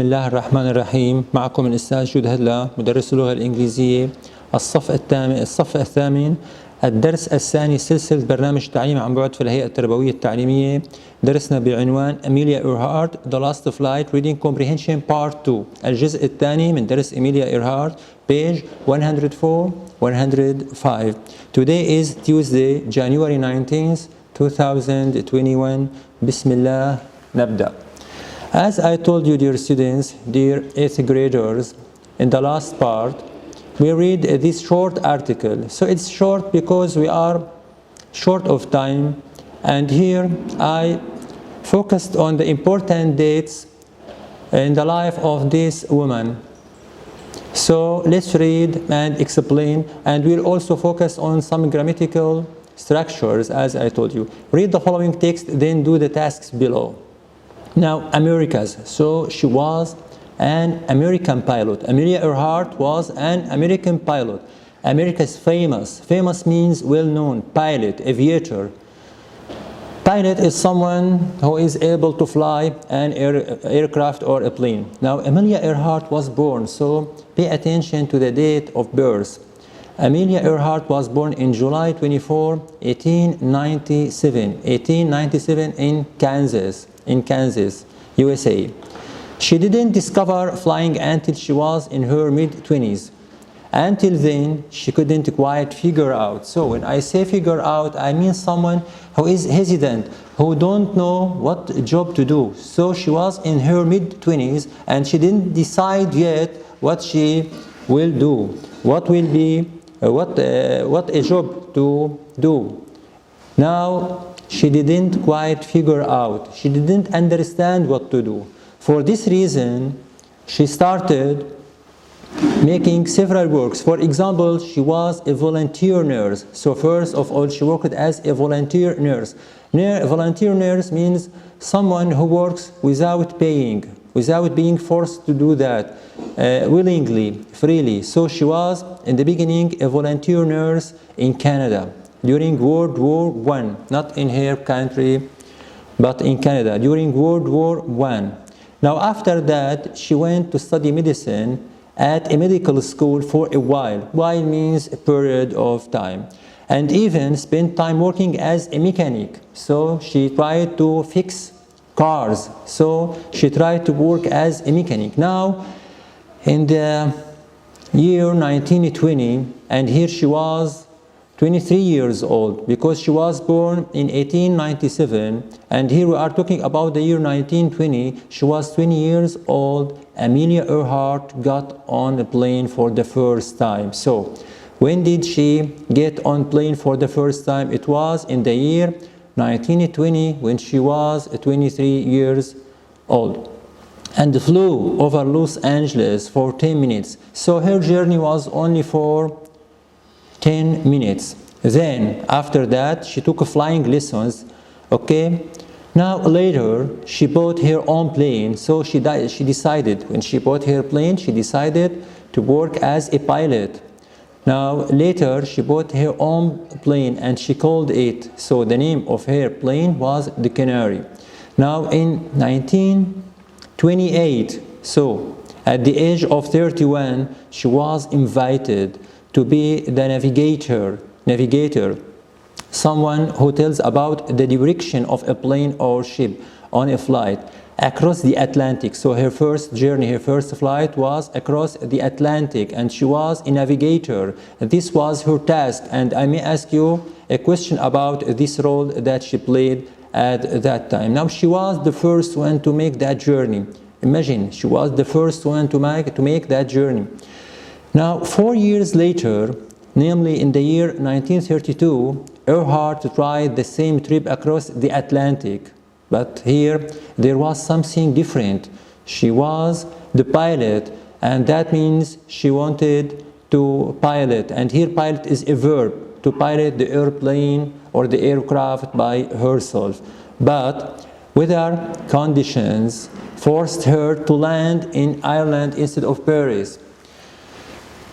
بسم الله الرحمن الرحيم. معكم الأستاذ هدلا مدرس اللغة الإنجليزية الصف الثامن الدرس الثاني سلسلة برنامج تعليم عن بعد في الهيئة التربوية التعليمية. درسنا بعنوان أميليا إيرهارت The Last Flight Reading Comprehension Part 2 الجزء الثاني من درس أميليا إيرهارت page 104-105. Today is Tuesday January 19th 2021. بسم الله نبدأ. As I told you, dear students, dear 8th graders, in the last part, we read this short article. So it's short because we are short of time, and here I focused on the important dates in the life of this woman. So let's read and explain, and we'll also focus on some grammatical structures, as I told you. Read the following text, then do the tasks below. Now, America's. So she was an American pilot. Amelia Earhart was an American pilot. America's famous. Famous means well-known. Pilot, aviator. Pilot is someone who is able to fly an aircraft or a plane. Now, Amelia Earhart was born, so pay attention to the date of birth. Amelia Earhart was born in July 24, 1897. 1897 in Kansas, USA. She didn't discover flying until she was in her mid-20s. Until then, she couldn't quite figure out. So when I say figure out, I mean someone who is hesitant, who don't know what job to do. So she was in her mid-20s and she didn't decide yet what she will do, what will be, what a job to do. Now, she didn't quite figure out. She didn't understand what to do. For this reason, she started making several works. For example, she was a volunteer nurse. So first of all, she worked as a volunteer nurse. A volunteer nurse means someone who works without paying, without being forced to do that, willingly, freely. So she was, in the beginning, a volunteer nurse in Canada during World War I, not in her country, but in Canada, during World War I. Now, after that, she went to study medicine at a medical school for a while. While means a period of time. And even spent time working as a mechanic. So she tried to fix cars. So she tried to work as a mechanic. Now, in the year 1920, and here she was 23 years old, because she was born in 1897, and here we are talking about the year 1920. She was 20 years old. Amelia Earhart got on a plane for the first time. So when did she get on plane for the first time? It was in the year 1920 when she was 23 years old, and flew over Los Angeles for 10 minutes. So her journey was only for 10 minutes. Then after that she took flying lessons. Okay, now later she bought her own plane. So she decided, when she bought her plane, she decided to work as a pilot. Now later she bought her own plane and she called it, so the name of her plane was the Canary. Now in 1928, so at the age of 31, she was invited to be the navigator, someone who tells about the direction of a plane or ship on a flight across the Atlantic. So her first journey, her first flight was across the Atlantic, and she was a navigator. This was her task, and I may ask you a question about this role that she played at that time. Now, she was the first one to make that journey. Imagine, she was the first one to make that journey. Now, 4 years later, namely in the year 1932, Earhart tried the same trip across the Atlantic. But here, there was something different. She was the pilot, and that means she wanted to pilot. And here, pilot is a verb, to pilot the airplane or the aircraft by herself. But weather conditions forced her to land in Ireland instead of Paris.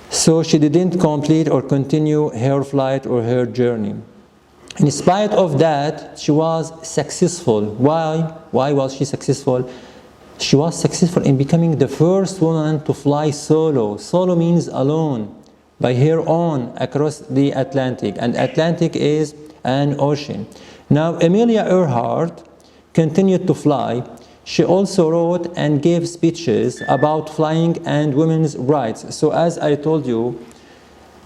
So she didn't complete or continue her flight or her journey. In spite of that, she was successful. Why was she successful? She was successful in becoming the first woman to fly solo. Solo means alone, by her own, across the Atlantic. And Atlantic is an ocean. Now, Amelia Earhart continued to fly. She also wrote and gave speeches about flying and women's rights. So as I told you,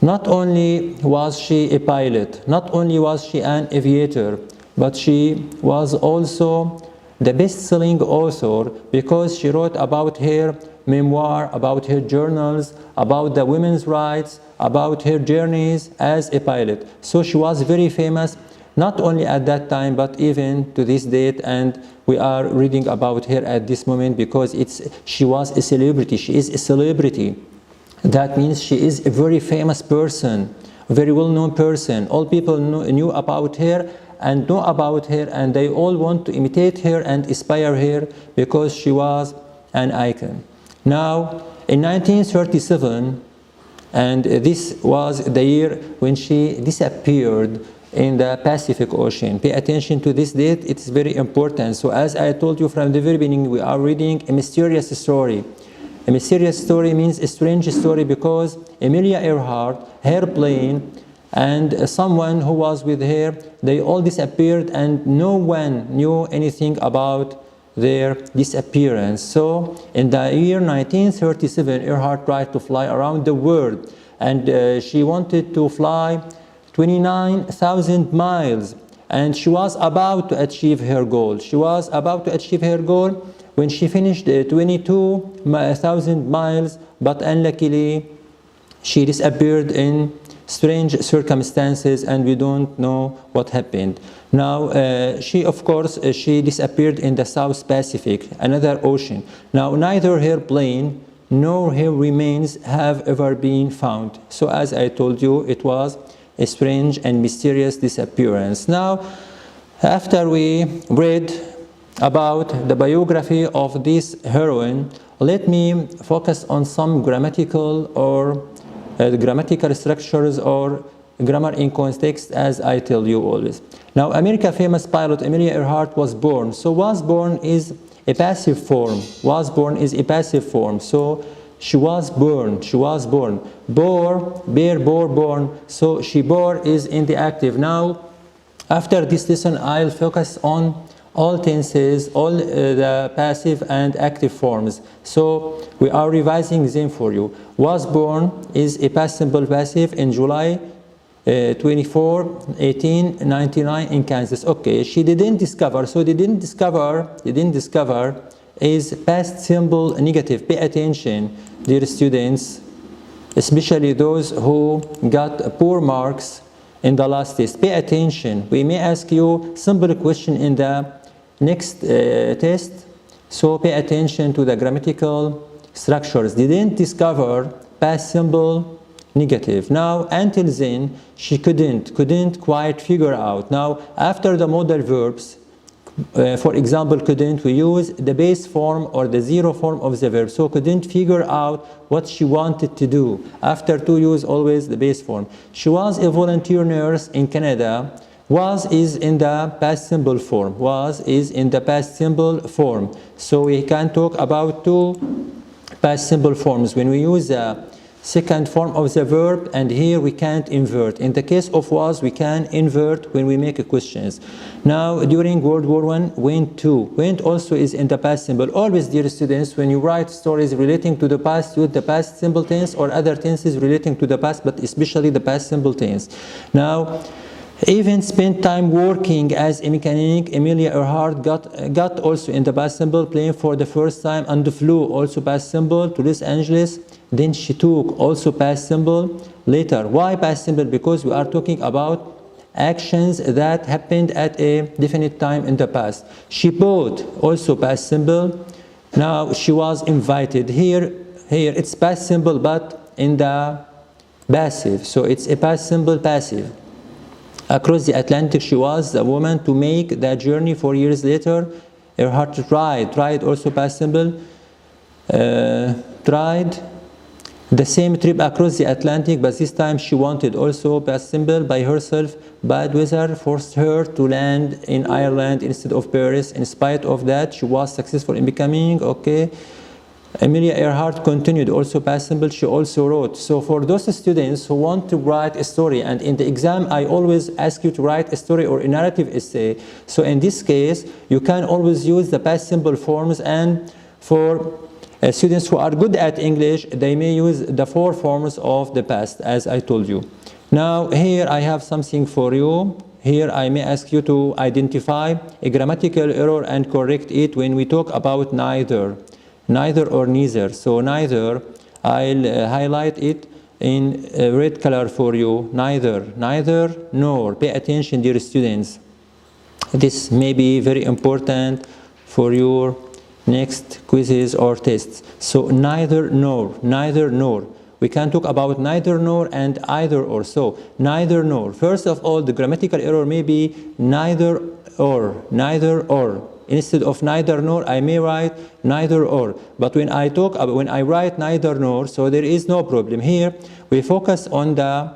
not only was she a pilot, not only was she an aviator, but she was also the best-selling author because she wrote about her memoir, about her journals, about the women's rights, about her journeys as a pilot. So she was very famous, not only at that time, but even to this date, and we are reading about her at this moment because she was a celebrity. She is a celebrity. That means she is a very famous person, a very well-known person. All people knew about her and know about her, and they all want to imitate her and inspire her because she was an icon. Now, in 1937, and this was the year when she disappeared in the Pacific Ocean. Pay attention to this date, it's very important. So as I told you from the very beginning, we are reading a mysterious story. A mysterious story means a strange story because Amelia Earhart, her plane, and someone who was with her, they all disappeared and no one knew anything about their disappearance. So in the year 1937, Earhart tried to fly around the world, and she wanted to fly 29,000 miles, and she was about to achieve her goal. She was about to achieve her goal when she finished 22,000 miles, but unluckily she disappeared in strange circumstances, and we don't know what happened. Now, she disappeared in the South Pacific, another ocean. Now, neither her plane nor her remains have ever been found. So, as I told you, it was a strange and mysterious disappearance. Now, after we read about the biography of this heroine, let me focus on some grammatical structures or grammar in context, as I tell you always. Now, American famous pilot Amelia Earhart was born. So was born is a passive form. Was born is a passive form. So she was born. She was born. Bore, bear, bore, born. So she bore is in the active. Now, after this lesson, I'll focus on all tenses, all the passive and active forms. So we are revising them for you. Was born is a past simple passive in July 24, 1899 in Kansas. Okay, she didn't discover. So didn't discover is past simple negative. Pay attention, dear students, especially those who got poor marks in the last test. Pay attention. We may ask you simple question in the next test, so pay attention to the grammatical structures. Didn't discover, past simple negative. Now, until then, she couldn't quite figure out. Now, after the modal verbs, for example, couldn't, we use the base form or the zero form of the verb. So couldn't figure out what she wanted to do. After to use always the base form. She was a volunteer nurse in Canada. Was is in the past simple form. Was is in the past simple form. So we can talk about two past simple forms when we use the second form of the verb, and here we can't invert. In the case of was, we can invert when we make questions. Now, during World War I, went to. Went also is in the past simple. Always, dear students, when you write stories relating to the past, use the past simple tense or other tenses relating to the past, but especially the past simple tense. Now, even spent time working as a mechanic. Amelia Earhart got also in the past simple, playing for the first time, and flew also past simple to Los Angeles. Then she took also past simple later. Why past simple? Because we are talking about actions that happened at a definite time in the past. She bought also past simple. Now she was invited. Here it's past simple, but in the passive. So it's a past simple passive. Across the Atlantic, she was the woman to make that journey 4 years later. Earhart tried also past simple, tried, The same trip across the Atlantic, but this time she wanted also past simple by herself. Bad weather forced her to land in Ireland instead of Paris. In spite of that, she was successful in becoming, okay. Amelia Earhart continued, also past simple, she also wrote. So for those students who want to write a story, and in the exam I always ask you to write a story or a narrative essay. So in this case, you can always use the past simple forms, and for students who are good at English, they may use the 4 forms of the past, as I told you. Now here I have something for you. Here I may ask you to identify a grammatical error and correct it when we talk about neither. Neither or neither. So neither, I'll highlight it in red color for you. Neither, neither, nor. Pay attention, dear students. This may be very important for your next quizzes or tests. So neither nor, neither nor. We can talk about neither nor and either or. So neither nor. First of all, the grammatical error may be neither or, neither or. Instead of neither nor, I may write neither or. But when I write neither nor, so there is no problem. Here, we focus on the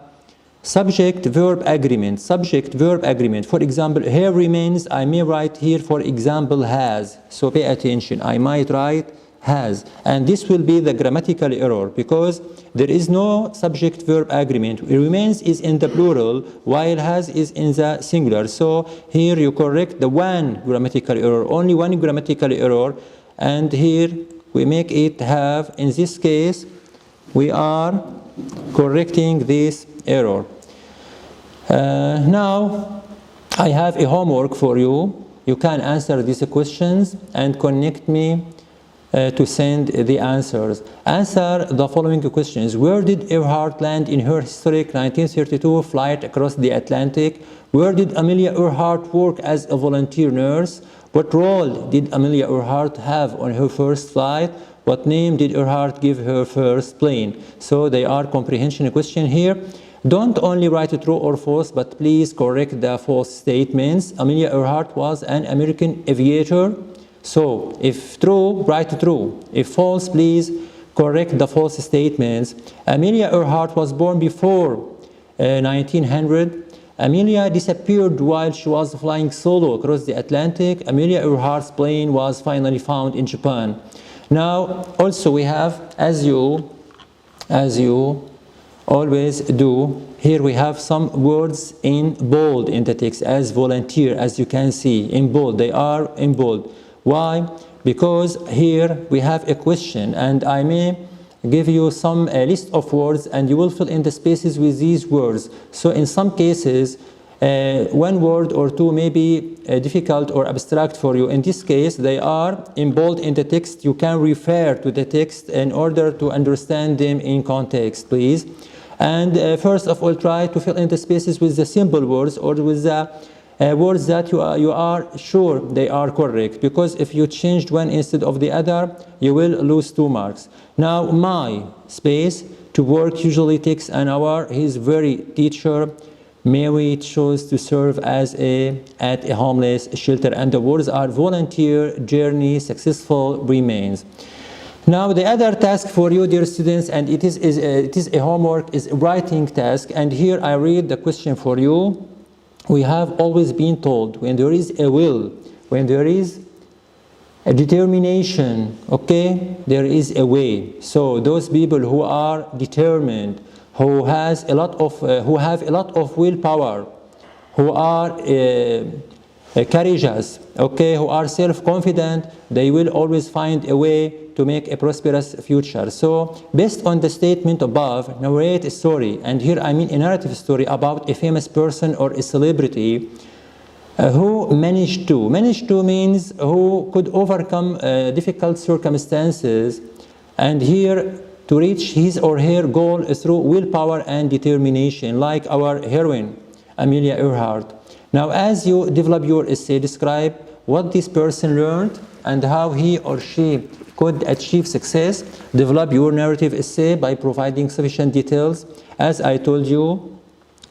subject-verb agreement. Subject-verb agreement. For example, here remains, I may write here, for example, has. So pay attention. I might write has. And this will be the grammatical error because there is no subject-verb agreement. Remains is in the plural, while has is in the singular. So here you correct the one grammatical error, only one grammatical error. And here we make it have, in this case, we are correcting this error. Now, I have a homework for you. You can answer these questions and connect me to send the answers. Answer the following questions. Where did Earhart land in her historic 1932 flight across the Atlantic? Where did Amelia Earhart work as a volunteer nurse? What role did Amelia Earhart have on her first flight? What name did Earhart give her first plane? So they are comprehension question here. Don't only write true or false, but please correct the false statements. Amelia Earhart was an American aviator. So if true, write true. If false, please correct the false statements. Amelia Earhart was born before 1900. Amelia disappeared while she was flying solo across the Atlantic. Amelia Earhart's plane was finally found in Japan. Now, also we have, as you always do, here we have some words in bold in the text, as volunteer, as you can see, in bold. They are in bold. Why? Because here we have a question, and I may give you some list of words, and you will fill in the spaces with these words. So in some cases, one word or two may be difficult or abstract for you. In this case, they are in bold in the text. You can refer to the text in order to understand them in context, please. And first of all, try to fill in the spaces with the simple words or with the words that you are sure they are correct, because if you changed one instead of the other, you will lose 2 marks. Now, my space to work usually takes an hour. He's very teacher. Mary chose to serve as at a homeless shelter, and the words are volunteer, journey, successful, remains. Now the other task for you, dear students, and it is a homework, is a writing task. And here I read the question for you. We have always been told, when there is a will, when there is a determination, okay, there is a way. So those people who are determined, who have a lot of willpower, who are courageous, okay, who are self-confident, they will always find a way to make a prosperous future. So based on the statement above, narrate a story, and here I mean a narrative story about a famous person or a celebrity who managed to means who could overcome difficult circumstances, and here to reach his or her goal through willpower and determination, like our heroine Amelia Earhart. Now, as you develop your essay, describe what this person learned and how he or she could achieve success. Develop your narrative essay by providing sufficient details. As I told you,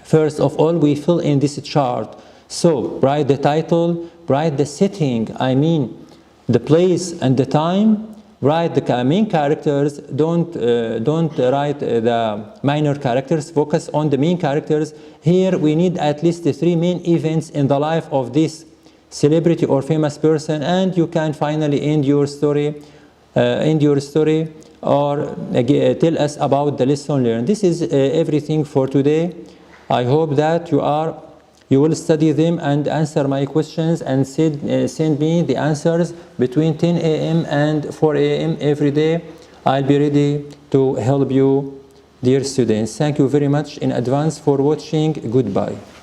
first of all, we fill in this chart. So, write the title, write the setting, I mean the place and the time, write the main characters, don't write the minor characters, focus on the main characters. Here we need at least 3 main events in the life of this celebrity or famous person, and you can finally end your story or tell us about the lesson learned. This is everything for today. I hope that you will study them and answer my questions and send me the answers between 10 a.m. and 4 a.m. every day. I'll be ready to help you, dear students. Thank you very much in advance for watching. Goodbye.